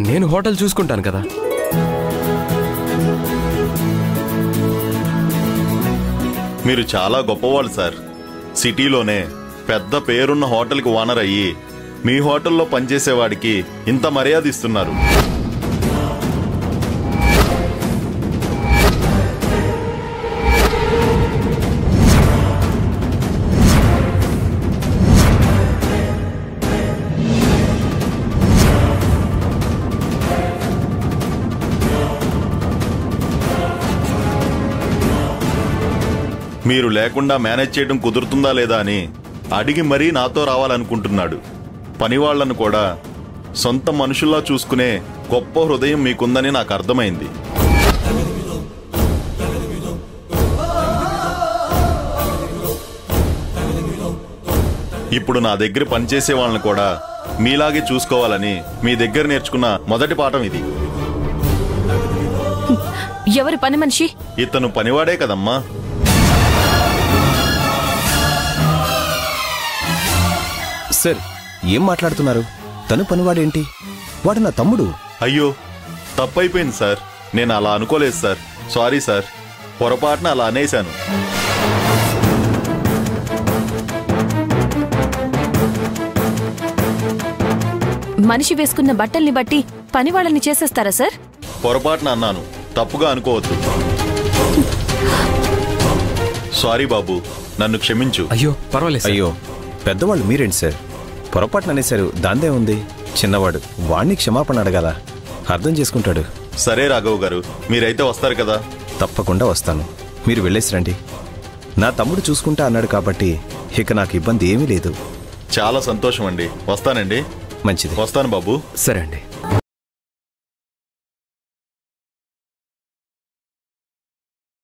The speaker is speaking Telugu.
నేను హోటల్ చూసుకుంటాను కదా. మీరు చాలా గొప్పవాళ్ళు సార్. సిటీలోనే పెద్ద పేరున్న హోటల్కి ఓనర్ అయ్యి మీ హోటల్లో పనిచేసేవాడికి ఇంత మర్యాద ఇస్తున్నారు. మీరు లేకుండా మేనేజ్ చేయడం కుదురుతుందా లేదా అని అడిగి మరీ నాతో రావాలనుకుంటున్నాడు. పనివాళ్లను కూడా సొంత మనుషుల్లా చూసుకునే గొప్ప హృదయం మీకుందని నాకు అర్థమైంది. ఇప్పుడు నా దగ్గర పనిచేసే వాళ్ళని కూడా మీలాగే చూసుకోవాలని మీ దగ్గర నేర్చుకున్న మొదటి పాఠం ఇది. ఎవరి పని మనిషి? ఇతను పనివాడే కదమ్మా. సార్, ఏం మాట్లాడుతున్నారు? తను పనివాడేంటి? వాడు నా తమ్ముడు. అయ్యో, తప్పైపోయింది సార్. నేను అలా అనుకోలేదు సార్. సారీ సార్, పొరపాటున అలా అనేశాను. మనిషి వేసుకున్న బట్టల్ని బట్టి పని వాళ్ళని చేసేస్తారా సార్? పొరపాటున అన్నాను, తప్పుగా అనుకోవద్దు. సారీ బాబు, నన్ను క్షమించు. అయ్యో పర్వాలేదు. అయ్యో, పెద్దవాళ్ళు మీరేంటి సార్? పొరపాటున అనేశారు, దాందే ఉంది. చిన్నవాడు, వాణ్ణి క్షమాపణ అడగాల, అర్థం చేసుకుంటాడు. సరే రాఘవ్ గారు, మీరైతే వస్తారు కదా? తప్పకుండా వస్తాను. మీరు వెళ్ళేసి రండి. నా తమ్ముడు చూసుకుంటా అన్నాడు కాబట్టి ఇక నాకు ఇబ్బంది ఏమీ లేదు. చాలా సంతోషం అండి. వస్తానండి. మంచిది. వస్తాను బాబు. సరే అండి.